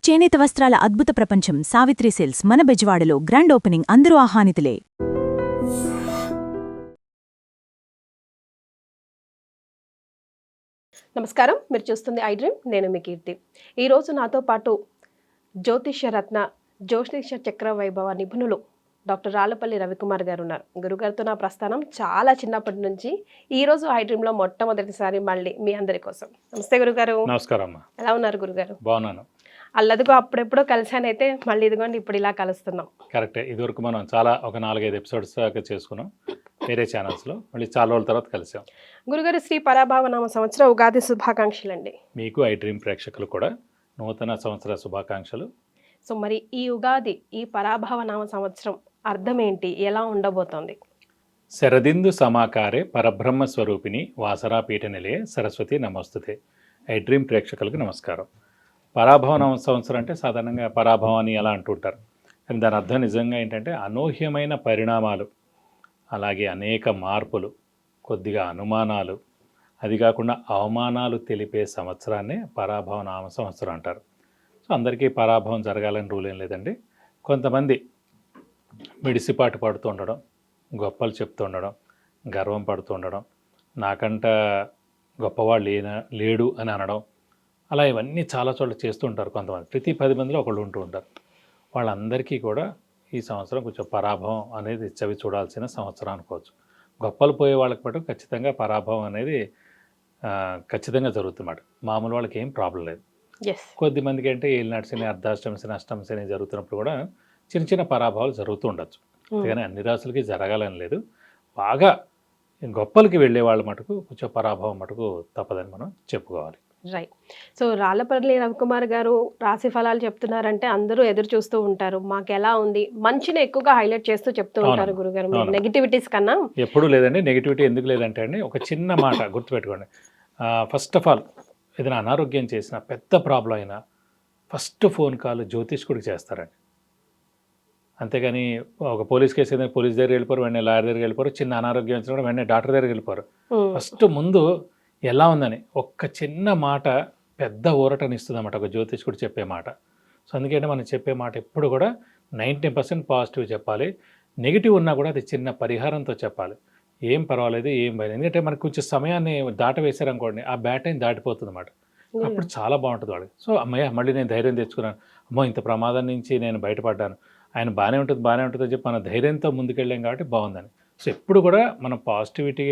చేనేత వస్త్రాల అద్భుత ప్రపంచం సావిత్రి సేల్స్ మన బెజవాడలో గ్రాండ్ ఓపెనింగ్ అందరూ ఆహ్వానితులే. నమస్కారం, మీరు చూస్తుంది ఐ డ్రీమ్. నేను మీ కీర్తి. ఈరోజు నాతో పాటు జ్యోతిష్య రత్న జ్యోతిష చక్ర వైభవ నిపుణులు డాక్టర్ రాళ్లపల్లి రవికుమార్ గారు ఉన్నారు. గురుగారితో నా ప్రస్థానం చాలా చిన్నప్పటి నుంచి ఈరోజు ఐ డ్రీమ్లో మొట్టమొదటిసారి మళ్ళీ మీ అందరి కోసం. నమస్తే గురుగారు. నమస్కారం. ఎలా ఉన్నారు గురుగారు? బాగున్నాను. అల్లదిగో అప్పుడెప్పుడో కలిసానైతే మళ్ళీ ఇదిగోండి ఇప్పుడు ఇలా కలుస్తున్నాం. కరెక్టే. ఇదివరకు మనం చాలా ఒక 4-5 ఎపిసోడ్స్ దాకా చేసుకున్నాం వేరే ఛానల్స్లో. మళ్ళీ చాలా రోజుల తర్వాత కలిసాం. గురుగారు, శ్రీ పరాభావనామ సంవత్సర ఉగాది శుభాకాంక్షలు అండి. మీకు ఐ డ్రీమ్ ప్రేక్షకులు కూడా నూతన సంవత్సర శుభాకాంక్షలు. సో మరి ఈ ఉగాది, ఈ పరాభావనామ సంవత్సరం అర్థం ఏంటి, ఎలా ఉండబోతోంది? శరదిందు సమాకారే పరబ్రహ్మ స్వరూపిణి వాసరా పీఠ నిలయే సరస్వతి నమస్తుతే. ఐ డ్రీమ్ ప్రేక్షకులకు నమస్కారం. పరాభవ సంవత్సరం అంటే సాధారణంగా పరాభవం అని ఎలా అంటుంటారు, కానీ దాని అర్థం నిజంగా ఏంటంటే అనూహ్యమైన పరిణామాలు, అలాగే అనేక మార్పులు, కొద్దిగా అనుమానాలు, అది కాకుండా అవమానాలు తెలిపే సంవత్సరాన్నే పరాభవ నామ సంవత్సరం అంటారు. సో అందరికీ పరాభవం జరగాలని రూల్ ఏం లేదండి. కొంతమంది మిడిసిపాటు పడుతూ ఉండడం, గొప్పలు చెప్తూ ఉండడం, గర్వం పడుతూ ఉండడం, నాకంట గొప్పవాళ్ళు లేడు అని అనడం, అలా ఇవన్నీ చాలా చోట్ల చేస్తూ ఉంటారు కొంతమంది. ప్రతి 10 మందిలో ఒకళ్ళు ఉంటూ ఉంటారు. వాళ్ళందరికీ కూడా ఈ సంవత్సరం కొంచెం పరాభవం అనేది చవి చూడాల్సిన సంవత్సరం అనుకోవచ్చు. గొప్పలు పోయే వాళ్ళకి మటు ఖచ్చితంగా పరాభవం అనేది ఖచ్చితంగా జరుగుతుందన్నమాట. మామూలు వాళ్ళకి ఏం ప్రాబ్లం లేదు. కొద్ది మందికి అంటే ఏలినాటి శని, అర్ధాష్టమ శని, అష్టమ శని జరుగుతున్నప్పుడు కూడా చిన్న చిన్న పరాభవాలు జరుగుతూ ఉండొచ్చు. కానీ అన్ని రాసులకి జరగాలని లేదు. బాగా గొప్పలకి వెళ్ళే వాళ్ళ మటుకు కొంచెం పరాభవం మటుకు తప్పదని మనం చెప్పుకోవాలి. రైట్. సో రాళ్లపల్లి రవికుమార్ గారు రాశి ఫలాలు చెప్తున్నారంటే అందరూ ఎదురు చూస్తూ ఉంటారు. మాకు ఎలా ఉంది, మంచిని ఎక్కువగా హైలైట్ చేస్తూ చెప్తూ ఉంటారు గురుగారు. నెగిటివిటీస్ కన్నా ఎప్పుడు లేదండి. నెగిటివిటీ ఎందుకు లేదంటే అండి, ఒక చిన్న మాట గుర్తుపెట్టుకోండి. ఫస్ట్ ఆఫ్ ఆల్ ఏదైనా అనారోగ్యం చేసినా, పెద్ద ప్రాబ్లం అయినా ఫస్ట్ ఫోన్ కాల్ జ్యోతిష్కుడికి చేస్తారండి. అంతేగాని ఒక పోలీస్ కేసు ఏదైనా పోలీస్ దగ్గర వెళ్ళిపోరు, వెంటనే లాయర్ దగ్గరికి వెళ్ళిపోరు. చిన్న అనారోగ్యం వచ్చినా కూడా వెంటనే డాక్టర్ దగ్గరికి వెళ్ళిపోరు. ఫస్ట్ ముందు ఎలా ఉందని ఒక్క చిన్న మాట పెద్ద ఊరటనిస్తుంది అన్నమాట ఒక జ్యోతిష్కుడు చెప్పే మాట. సో అందుకంటే మనం చెప్పే మాట ఎప్పుడు కూడా 90% పాజిటివ్ చెప్పాలి. నెగిటివ్ ఉన్నా కూడా అది చిన్న పరిహారంతో చెప్పాలి. ఏం పర్వాలేదు, ఏం భయం. ఎందుకంటే మనకు కొంచెం సమయాన్ని దాట వేశారనుకోండి, ఆ బ్యాడ్ టైం దాటిపోతుంది అన్నమాట. అప్పుడు చాలా బాగుంటుంది వాళ్ళకి. సో అమ్మయ్య మళ్ళీ నేను ధైర్యం తెచ్చుకున్నాను, అమ్మో ఇంత ప్రమాదం నుంచి నేను బయటపడ్డాను, ఆయన బాగానే ఉంటుంది అని చెప్పి మన ధైర్యంతో ముందుకెళ్ళాం కాబట్టి బాగుందని. సో ఎప్పుడు కూడా మనం పాజిటివిటీ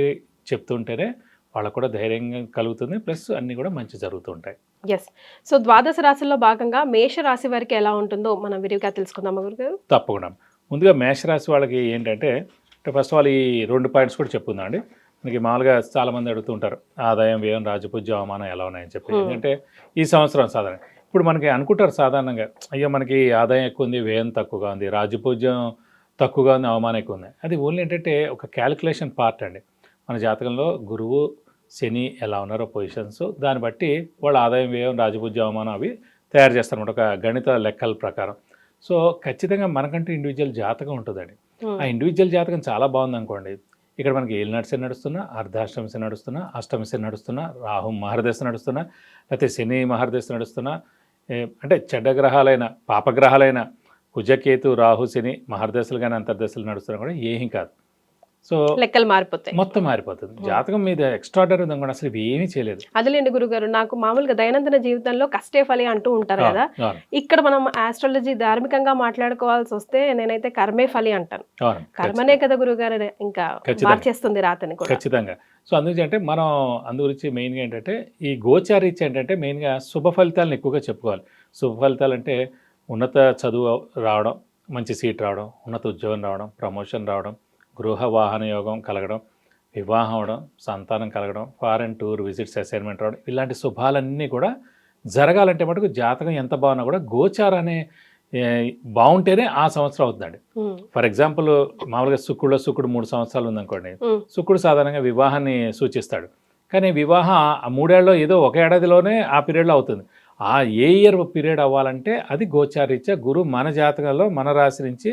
చెప్తుంటేనే వాళ్ళకు కూడా ధైర్యంగా కలుగుతుంది, ప్లస్ అన్నీ కూడా మంచి జరుగుతూ ఉంటాయి. ఎస్. సో ద్వాదశ రాశుల్లో భాగంగా మేష రాశి వారికి ఎలా ఉంటుందో మనం విరివిగా తెలుసుకుందాం గురుగారు. తప్పకుండా. ముందుగా మేషరాశి వాళ్ళకి ఏంటంటే ఫస్ట్ ఆఫ్ ఆల్ ఈ 2 పాయింట్స్ కూడా చెప్పుకుందాం అండి. మనకి మామూలుగా చాలామంది అడుగుతుంటారు ఆదాయం, వ్యయం, రాజపూజ్యం, అవమానం ఎలా ఉన్నాయని చెప్పి. ఎందుకంటే ఈ సంవత్సరం సాధారణ ఇప్పుడు మనకి అనుకుంటారు సాధారణంగా, అయ్యో మనకి ఆదాయం ఎక్కువ ఉంది, వ్యయం తక్కువగా ఉంది, రాజపూజ్యం తక్కువగా ఉంది, అవమానం ఎక్కువ ఉంది. అది ఓన్లీ ఏంటంటే ఒక క్యాలిక్యులేషన్ పార్ట్ అండి. మన జాతకంలో గురువు, శని ఎలా ఉన్నారో పొజిషన్స్, దాన్ని బట్టి వాళ్ళు ఆదాయం, వ్యయం, రాజపూజ్యం, అవమానం అవి తయారు చేస్తారన్నమాట ఒక గణిత లెక్కల ప్రకారం. సో ఖచ్చితంగా మనకంటూ ఇండివిజువల్ జాతకం ఉంటుందండి. ఆ ఇండివిజువల్ జాతకం చాలా బాగుంది అనుకోండి, ఇక్కడ మనకి ఏలినాటి శని నడుస్తున్నా, అర్ధాష్టమ శని నడుస్తున్నా, అష్టమ శని నడుస్తున్నా, రాహు మహర్దశ నడుస్తున్నా, లేకపోతే శని మహర్దశ నడుస్తున్నా, అంటే చెడ్డ గ్రహాలైన పాపగ్రహాలైన కుజకేతు, రాహు, శని మహర్దశలు కానీ అంతర్దశలు నడుస్తున్నా కూడా ఏమీ కాదు. సో లెక్కలు మారిపోతాయి, మొత్తం మారిపోతుంది. జాతకం మీద ఎక్స్ట్రాడనరీ ఉందనుకోండి, అసలు ఏమీ చేయలేదు. అదేలేండి గురుగారు, నాకు మామూలుగా దైనందిన జీవితంలో కష్టే ఫలి అంటూ ఉంటారు కదా, ఇక్కడ మనం ఆస్ట్రాలజీ ధార్మికంగా మాట్లాడుకోవాల్సి వస్తే నేనైతే కర్మే ఫలి అంటాను. కర్మనే కదా గురుగారు ఇంకా మార్చేస్తుంది రాతని కూడా. ఖచ్చితంగా. సో అందుకంటే మనం అందు గురించి మెయిన్గా ఏంటంటే ఈ గోచారీత్య ఏంటంటే మెయిన్గా శుభ ఫలితాలను ఎక్కువగా చెప్పుకోవాలి. శుభ ఫలితాలు అంటే ఉన్నత చదువు రావడం, మంచి సీట్ రావడం, ఉన్నత ఉద్యోగం రావడం, ప్రమోషన్ రావడం, గృహ వాహన యోగం కలగడం, వివాహం అవడం, సంతానం కలగడం, ఫారెన్ టూర్ విజిట్స్, అసైన్మెంట్ రావడం, ఇలాంటి శుభాలన్నీ కూడా జరగాలంటే మటుకు జాతకం ఎంత బాగున్నా కూడా గోచారం అనే బాగుంటేనే ఆ సంవత్సరం అవుతుందండి. ఫర్ ఎగ్జాంపుల్ మామూలుగా శుక్రుడు 3 సంవత్సరాలు ఉందనుకోండి, శుక్రుడు సాధారణంగా వివాహాన్ని సూచిస్తాడు. కానీ వివాహం ఆ 3 ఏళ్ళలో ఏదో ఒక ఏడాదిలోనే ఆ పీరియడ్లో అవుతుంది. ఆ ఏ ఇయర్ పీరియడ్ అవ్వాలంటే అది గోచారీత్యా గురువు మన జాతకంలో మన రాశి నుంచి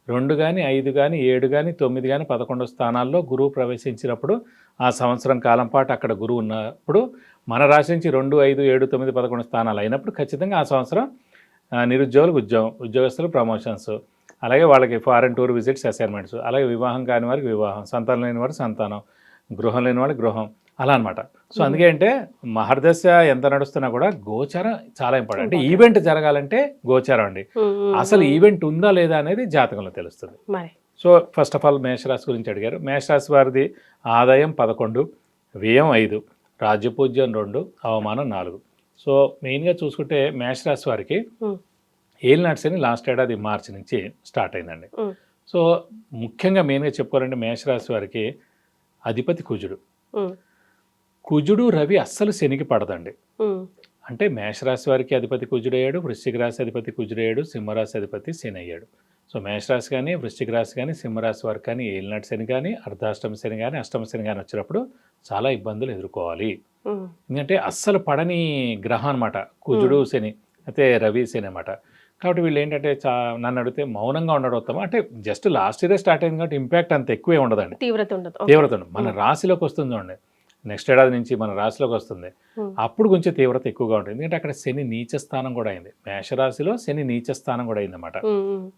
2 కానీ 5 కానీ 7 కానీ 9 కానీ 11 స్థానాల్లో గురువు ప్రవేశించినప్పుడు ఆ సంవత్సరం కాలం పాటు అక్కడ గురువు ఉన్నప్పుడు మన రాశి నుంచి 2, 5, 7, 9, 11 స్థానాలు అయినప్పుడు ఖచ్చితంగా ఆ సంవత్సరం నిరుద్యోగులకు ఉద్యోగస్తులకు ప్రమోషన్స్, అలాగే వాళ్ళకి ఫారెన్ టూర్ విజిట్స్, అసైన్మెంట్స్, అలాగే వివాహం కాని వారికి వివాహం, సంతానం లేని వారికి సంతానం, గృహం లేని వారికి గృహం, అలా అనమాట. సో అందుకే అంటే మహర్దశ ఎంత నడుస్తున్నా కూడా గోచారం చాలా ఇంపార్టెంట్. అంటే ఈవెంట్ జరగాలంటే గోచారం అండి. అసలు ఈవెంట్ ఉందా లేదా అనేది జాతకంలో తెలుస్తుంది. సో ఫస్ట్ ఆఫ్ ఆల్ మేషరాశి గురించి అడిగారు. మేషరాశి వారిది ఆదాయం 11, వ్యయం 5, రాజ్యపూజ్యం 2, అవమానం 4. సో మెయిన్గా చూసుకుంటే మేషరాశి వారికి ఏలినాటి శని లాస్ట్ ఏడాది మార్చి నుంచి స్టార్ట్ అయిందండి. సో ముఖ్యంగా మెయిన్గా చెప్పుకోవాలంటే మేషరాశి వారికి అధిపతి కుజుడు. కుజుడు రవి అస్సలు శనికి పడదండి. అంటే మేషరాశి వారికి అధిపతి కుజుడయ్యాడు, వృశ్చిక రాశి అధిపతి కుజుడయ్యాడు, సింహరాశి అధిపతి శని అయ్యాడు. సో మేషరాశి కానీ, వృశ్చిక రాశి కానీ, సింహరాశి వారికి కానీ ఏలినాటి శని కానీ, అర్ధాష్టమ శని కానీ, అష్టమ శని కానీ వచ్చినప్పుడు చాలా ఇబ్బందులు ఎదుర్కోవాలి. ఎందుకంటే అస్సలు పడని గ్రహం అనమాట కుజుడు శని, అయితే రవి శని అనమాట. కాబట్టి వీళ్ళు ఏంటంటే నన్ను అడిగితే మౌనంగా ఉండడం ఉత్తమం. అంటే జస్ట్ లాస్ట్ ఇయర్ స్టార్ట్ అయింది కాబట్టి ఇంపాక్ట్ అంత ఎక్కువే ఉండదండి, తీవ్రత ఉండదు. మన రాశిలోకి వస్తుంది చూడండి, నెక్స్ట్ ఏడాది నుంచి మన రాశిలోకి వస్తుంది, అప్పుడు కొంచెం తీవ్రత ఎక్కువగా ఉంటుంది. ఎందుకంటే అక్కడ శని నీచ స్థానం కూడా అయింది, మేషరాశిలో శని నీచ స్థానం కూడా అయింది అన్నమాట.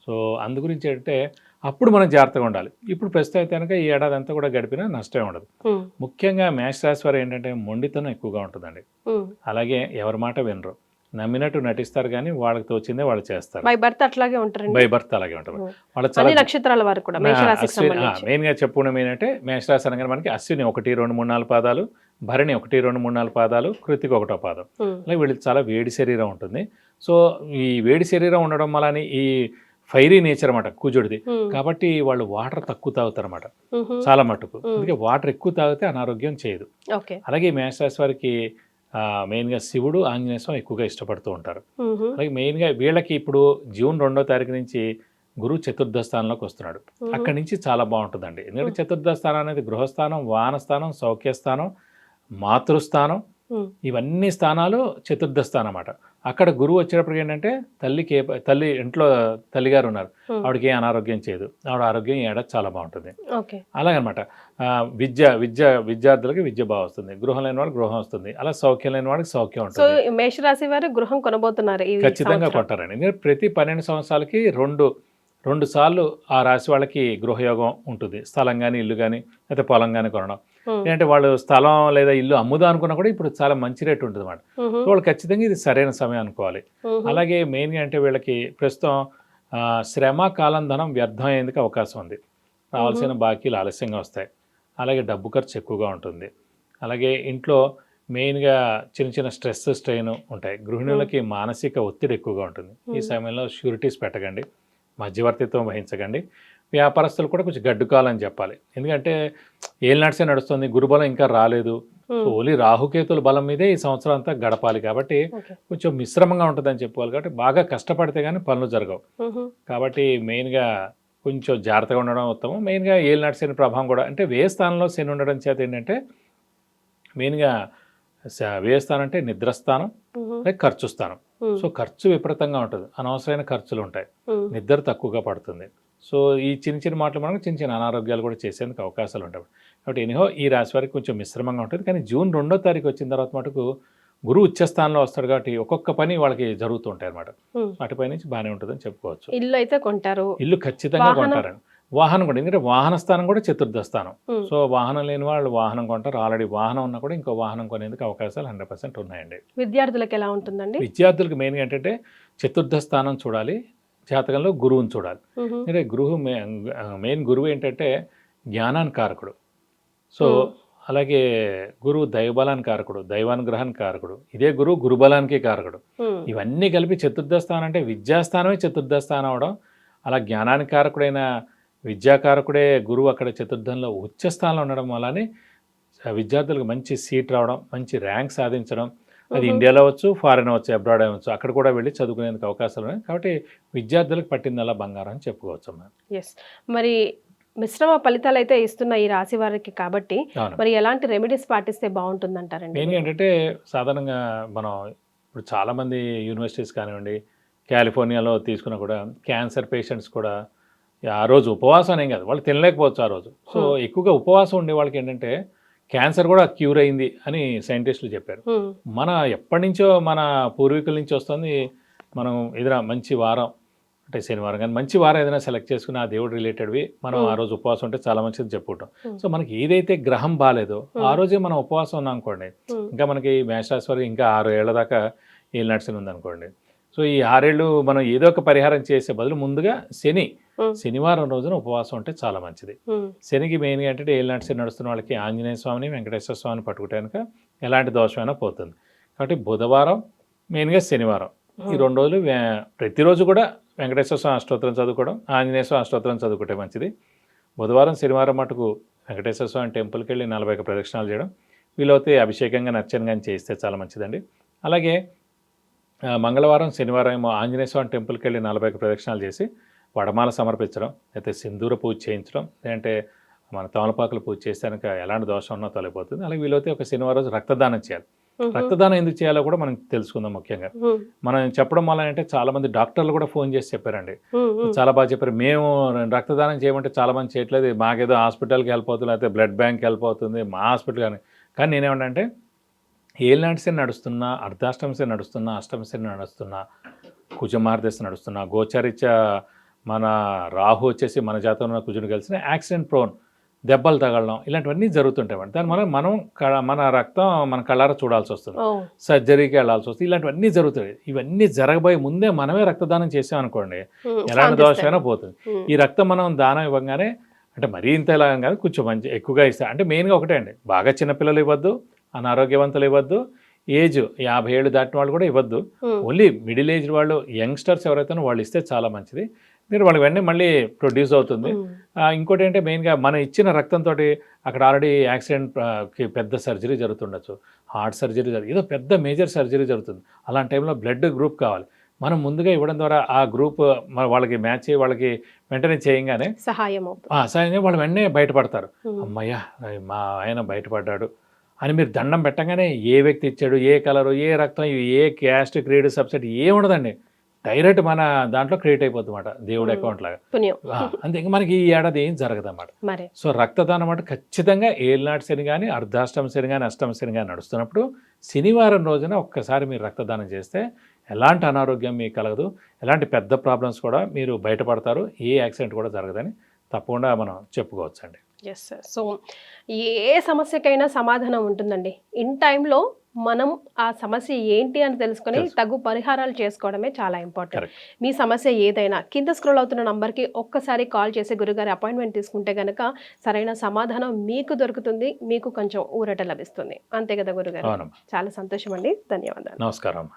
సో అందు గురించి ఏంటంటే అప్పుడు మనం జాగ్రత్తగా ఉండాలి. ఇప్పుడు ప్రస్తుతం అయితే కనుక ఈ ఏడాది అంతా కూడా గడిపినా నష్టమే ఉండదు. ముఖ్యంగా మేషరాశి వారు ఏంటంటే మొండితనం ఎక్కువగా ఉంటుందండి. అలాగే ఎవరి మాట వినరు, నమ్మినట్టు నటిస్తారు కానీ వాళ్ళకి తోచిందే వాళ్ళు చేస్తారు. బై బర్త్ అలాగే ఉంటారు. వాళ్ళ చాలా నక్షత్రాల వారు కూడా మెయిన్గా చెప్పుకున్నాం ఏంటంటే మేషరాశి అనగానే మనకి అశ్విని 1, 2, 3, 4 పాదాలు, భరణి 1, 2, 3, 4 పాదాలు, కృతిక 1వ పాదం. అలాగే వీళ్ళకి చాలా వేడి శరీరం ఉంటుంది. సో ఈ వేడి శరీరం ఉండడం వల్ల ఈ ఫైరీ నేచర్ అన్నమాట కుజుడిది. కాబట్టి వాళ్ళు వాటర్ తక్కువ తాగుతారు అన్నమాట, చాలా మటుకు. అందుకే వాటర్ ఎక్కువ తాగితే అనారోగ్యం చేయదు. అలాగే మేషరాశి వారికి మెయిన్గా శివుడు, ఆంజనేయ స్వామి ఎక్కువగా ఇష్టపడుతూ ఉంటారు. అలాగే మెయిన్గా వీళ్ళకి ఇప్పుడు జూన్ 2వ తారీఖు నుంచి గురువు చతుర్థ స్థానంలోకి వస్తున్నాడు. అక్కడి నుంచి చాలా బాగుంటుందండి. ఎందుకంటే చతుర్థ స్థానం అనేది గృహస్థానం, వాహనస్థానం, సౌఖ్యస్థానం, మాతృస్థానం, ఇవన్నీ స్థానాలు చతుర్థ స్థానం అన్నమాట. అక్కడ గురువు వచ్చేటప్పటికి ఏంటంటే తల్లి ఇంట్లో తల్లిగారు ఉన్నారు, ఆవిడకి ఏ అనారోగ్యం చేయదు, ఆవిడ ఆరోగ్యం ఈ ఏడాది చాలా బాగుంటుంది. అలాగనమాట. విద్యార్థులకి విద్య బాగా వస్తుంది, గృహం లేని వాళ్ళకి గృహం వస్తుంది, అలా సౌఖ్యం లేని వాళ్ళకి సౌఖ్యం ఉంటుంది. మేషరాశి వారు గృహం కొనబోతున్నారు, ఖచ్చితంగా కొంటారండి. ఎందుకంటే ప్రతి 12 సంవత్సరాలకి రెండు సార్లు ఆ రాశి వాళ్ళకి గృహయోగం ఉంటుంది. స్థలం కానీ, ఇల్లు కానీ, లేకపోతే పొలం కానీ కొనడం. ఏంటంటే వాళ్ళు స్థలం లేదా ఇల్లు అమ్ముదా అనుకున్నా కూడా ఇప్పుడు చాలా మంచి రేటు ఉంటుంది అన్నమాట. వాళ్ళు ఖచ్చితంగా ఇది సరైన సమయం అనుకోవాలి. అలాగే మెయిన్గా అంటే వీళ్ళకి ప్రస్తుతం శ్రమ, కాలం, ధనం వ్యర్థం అయ్యేందుకు అవకాశం ఉంది. రావాల్సిన బాకీలు ఆలస్యంగా వస్తాయి. అలాగే డబ్బు ఖర్చు ఎక్కువగా ఉంటుంది. అలాగే ఇంట్లో మెయిన్గా చిన్న స్ట్రెస్, స్ట్రెయిన్ ఉంటాయి. గృహిణులకి మానసిక ఒత్తిడి ఎక్కువగా ఉంటుంది. ఈ సమయంలో షూరిటీస్ పెట్టకండి, మధ్యవర్తిత్వం వహించకండి. వ్యాపారస్తులు కూడా కొంచెం గడ్డుకాలని చెప్పాలి. ఎందుకంటే ఏలినాటిసే నడుస్తుంది, గురుబలం ఇంకా రాలేదు. ఓన్లీ రాహుకేతుల బలం మీదే ఈ సంవత్సరం అంతా గడపాలి. కాబట్టి కొంచెం మిశ్రమంగా ఉంటుందని చెప్పుకోవాలి. కాబట్టి బాగా కష్టపడితే కానీ పనులు జరగవు. కాబట్టి మెయిన్గా కొంచెం జాగ్రత్తగా ఉండడం ఉత్తమం. మెయిన్గా ఏలినాటి శని ప్రభావం కూడా, అంటే వ్యయ స్థానంలో శని ఉండడం చేత ఏంటంటే మెయిన్గా వ్యయ స్థానం అంటే నిద్రస్థానం, అలాగే ఖర్చు స్థానం. సో ఖర్చు విపరీతంగా ఉంటుంది, అనవసరమైన ఖర్చులు ఉంటాయి, నిద్ర తక్కువగా పడుతుంది. సో ఈ చిన్న మాటలు మనకు చిన్న అనారోగ్యాలు కూడా చేసేందుకు అవకాశాలు ఉంటాయి. కాబట్టి ఎనిహో ఈ రాశి వారికి కొంచెం మిశ్రమంగా ఉంటుంది. కానీ జూన్ 2వ తారీఖు వచ్చిన తర్వాత మటుకు గురువు ఉచ్చస్థానంలో వస్తాడు కాబట్టి ఒక్కొక్క పని వాళ్ళకి జరుగుతూ ఉంటాయి అనమాట. అటుపై నుంచి బాగానే ఉంటుందని చెప్పుకోవచ్చు. ఇల్లు అయితే కొంటారు, ఇల్లు ఖచ్చితంగా కొంటారండి. వాహనం కూడా, ఎందుకంటే వాహన స్థానం కూడా చతుర్థ స్థానం. సో వాహనం లేని వాళ్ళు వాహనం కొంటారు. ఆల్రెడీ వాహనం ఉన్నా కూడా ఇంకో వాహనం కొనేందుకు అవకాశాలు 100% ఉన్నాయండి. విద్యార్థులకు ఎలా ఉంటుందండి? విద్యార్థులకు మెయిన్గా ఏంటంటే చతుర్థ స్థానం చూడాలి, జాతకంలో గురువుని చూడాలి. అంటే మెయిన్ గురువు ఏంటంటే జ్ఞానానికి కారకుడు. సో అలాగే గురువు దైవబలానికి కారకుడు, దైవానుగ్రహానికి కారకుడు. ఇదే గురువు గురుబలానికి కారకుడు. ఇవన్నీ కలిపి చతుర్థ స్థానం అంటే విద్యాస్థానమే చతుర్థ స్థానం అవడం. అలా జ్ఞానానికి కారకుడైన విద్యాకారకుడే గురువు అక్కడ చతుర్థంలో ఉచ్చ స్థానంలో ఉండడం వల్లనే విద్యార్థులకు మంచి సీట్ రావడం, మంచి ర్యాంక్ సాధించడం. అది ఇండియాలో అవ్వచ్చు, ఫారెన్ అవ్వచ్చు, అబ్రాడ్ అవ్వచ్చు, అక్కడ కూడా వెళ్ళి చదువుకునేందుకు అవకాశాలు ఉన్నాయి. కాబట్టి విద్యార్థులకు పట్టిందల్లా బంగారం అని చెప్పుకోవచ్చు. ఎస్, మరి మిశ్రమ ఫలితాలు అయితే ఇస్తున్న ఈ రాశి వారికి కాబట్టి మరి ఎలాంటి రెమెడీస్ పాటిస్తే బాగుంటుంది అంటారండి? మెయిన్ ఏంటంటే సాధారణంగా మనం ఇప్పుడు చాలామంది యూనివర్సిటీస్ కానివ్వండి, కాలిఫోర్నియాలో తీసుకున్నా కూడా క్యాన్సర్ పేషెంట్స్ కూడా ఆ రోజు ఉపవాసం ఏం కాదు, వాళ్ళు తినలేకపోవచ్చు ఆ రోజు. సో ఎక్కువగా ఉపవాసం ఉండే వాళ్ళకి ఏంటంటే క్యాన్సర్ కూడా క్యూర్ అయింది అని సైంటిస్టులు చెప్పారు. మన ఎప్పటి నుంచో మన పూర్వీకుల నుంచి వస్తుంది మనం ఏదైనా మంచి వారం అంటే శనివారం కానీ మంచి వారం ఏదైనా సెలెక్ట్ చేసుకుని ఆ దేవుడు రిలేటెడ్వి మనం ఆ రోజు ఉపవాసం ఉంటే చాలా మంచిది చెప్పుకుంటాం. సో మనకి ఏదైతే గ్రహం బాగాలేదో ఆ రోజే మనం ఉపవాసం ఉన్నాం అనుకోండి, ఇంకా మనకి మేషరాశి వరకు ఇంకా 6 ఏళ్ల దాకా ఏలినాటి శని ఉందనుకోండి. సో ఈ 6 ఏళ్ళు మనం ఏదో ఒక పరిహారం చేసే బదులు ముందుగా శనివారం రోజున ఉపవాసం ఉంటే చాలా మంచిది. శనికి మెయిన్గా ఏంటంటే ఏలినాటి శని నడుస్తున్న వాళ్ళకి ఆంజనేయ స్వామిని వెంకటేశ్వర స్వామిని పట్టుకుంటే కనుక ఎలాంటి దోషమైనా పోతుంది. కాబట్టి బుధవారం మెయిన్గా శనివారం ఈ 2 రోజులు ప్రతిరోజు కూడా వెంకటేశ్వర స్వామి అష్టోత్తరం చదువుకోవడం, ఆంజనేయ స్వామి అష్టోత్తరం చదువుకుంటే మంచిది. బుధవారం శనివారం మటుకు వెంకటేశ్వర స్వామి టెంపుల్కి వెళ్ళి 41 ప్రదక్షిణాలు చేయడం, వీలైతే అభిషేకంగా నచ్చని కానీ చేస్తే చాలా మంచిదండి. అలాగే మంగళవారం శనివారం ఏమో ఆంజనేయ స్వామి టెంపుల్కి వెళ్ళి 41 ప్రదక్షిణాలు చేసి వడమాల సమర్పించడం, అయితే సింధూర పూజ చేయించడం, లేదంటే మన తమలపాకులు పూజ చేస్తే కనుక ఎలాంటి దోషం ఉన్నా తొలగిపోతుంది. అలాగే వీలైతే ఒక శనివారం రోజు రక్తదానం చేయాలి. రక్తదానం ఎందుకు చేయాలో కూడా మనం తెలుసుకుందాం. ముఖ్యంగా మనం చెప్పడం వల్ల అంటే చాలా మంది డాక్టర్లు కూడా ఫోన్ చేసి చెప్పారండి, చాలా బాగా చెప్పారు. మేము రక్తదానం చేయమంటే చాలా మంది చేయట్లేదు, మాకేదో హాస్పిటల్కి హెల్ప్ అవుతుంది, లేకపోతే బ్లడ్ బ్యాంక్ హెల్ప్ అవుతుంది, మా హాస్పిటల్ కానీ నేనేమంటే ఏలినాటి శని నడుస్తున్నా, అర్ధాష్టమ శని నడుస్తున్నా, అష్టమ శని నడుస్తున్నా, కుజమార్దశ నడుస్తున్నా, గోచారిత్య మన రాహు వచ్చేసి మన జాతకంలో కుజుని కలిసిన యాక్సిడెంట్ ప్రోన్, దెబ్బలు తగలడం, ఇలాంటివన్నీ జరుగుతుంటాయి. దానివల్ల మనం మన రక్తం మన కళ్ళారా చూడాల్సి వస్తుంది, సర్జరీకి వెళ్ళాల్సి వస్తుంది, ఇలాంటివన్నీ జరుగుతాయి. ఇవన్నీ జరగబోయే ముందే మనమే రక్తదానం చేసామనుకోండి, ఎలాంటి దోషమైనా పోతుంది. ఈ రక్తం మనం దానం ఇవ్వగానే అంటే మరీ ఇంత ఇలా కాదు, కొంచెం మంచి ఎక్కువగా ఇస్తాం. అంటే మెయిన్గా ఒకటే అండి, బాగా చిన్నపిల్లలు ఇవ్వద్దు, అనారోగ్యవంతులు ఇవ్వద్దు, ఏజ్ 50 ఏళ్ళు దాటిన వాళ్ళు కూడా ఇవ్వద్దు. ఓన్లీ మిడిల్ ఏజ్ వాళ్ళు, యంగ్స్టర్స్ ఎవరైతే వాళ్ళు ఇస్తే చాలా మంచిది. మీరు వాళ్ళకి వెంటనే మళ్ళీ ప్రొడ్యూస్ అవుతుంది. ఇంకోటి ఏంటంటే మెయిన్గా మనం ఇచ్చిన రక్తంతో అక్కడ ఆల్రెడీ యాక్సిడెంట్కి పెద్ద సర్జరీ జరుగుతుండొచ్చు, హార్ట్ సర్జరీ ఏదో పెద్ద మేజర్ సర్జరీ జరుగుతుంది. అలాంటి టైంలో బ్లడ్ గ్రూప్ కావాలి. మనం ముందుగా ఇవ్వడం ద్వారా ఆ గ్రూప్ వాళ్ళకి మ్యాచ్ అయ్యి వాళ్ళకి వెంటనే చేయంగానే సహాయం వాళ్ళు వెంటనే బయటపడతారు. అమ్మయ్య మా ఆయన బయటపడ్డాడు అని మీరు దండం పెట్టగానే ఏ వ్యక్తి ఇచ్చాడు, ఏ కలరు, ఏ రక్తం, ఏ క్యాస్ట్, క్రీడ్, సబ్సిడీ ఏమి ఉండదండి, డైరెక్ట్ మన దాంట్లో క్రియేట్ అయిపోతుందన్నమాట, దేవుడి అకౌంట్ లాగా. అంతే, ఇంకా మనకి ఈ ఏడాది ఏం జరగదన్నమాట. సో రక్తదానం అంటే ఖచ్చితంగా ఏలినాటి శని కానీ, అర్ధాష్టమ శని కానీ, అష్టమ శని కానీ నడుస్తున్నప్పుడు శనివారం రోజున ఒక్కసారి మీరు రక్తదానం చేస్తే ఎలాంటి అనారోగ్యం మీకు కలగదు, ఎలాంటి పెద్ద ప్రాబ్లమ్స్ కూడా మీరు బయటపడతారు, ఏ యాక్సిడెంట్ కూడా జరగదని తప్పకుండా మనం చెప్పుకోవచ్చండి. Yes sir. సో ఏ సమస్యకైనా సమాధానం ఉంటుందండి. ఇన్ టైంలో మనం ఆ సమస్య ఏంటి అని తెలుసుకొని తగు పరిహారాలు చేసుకోవడమే చాలా ఇంపార్టెంట్. మీ సమస్య ఏదైనా కింద స్క్రోల్ అవుతున్న నంబర్కి ఒక్కసారి కాల్ చేసి గురుగారి అపాయింట్మెంట్ తీసుకుంటే కనుక సరైన సమాధానం మీకు దొరుకుతుంది, మీకు కొంచెం ఊరట లభిస్తుంది. అంతే కదా గురుగారు? చాలా సంతోషం అండి, ధన్యవాదాలు. నమస్కారం.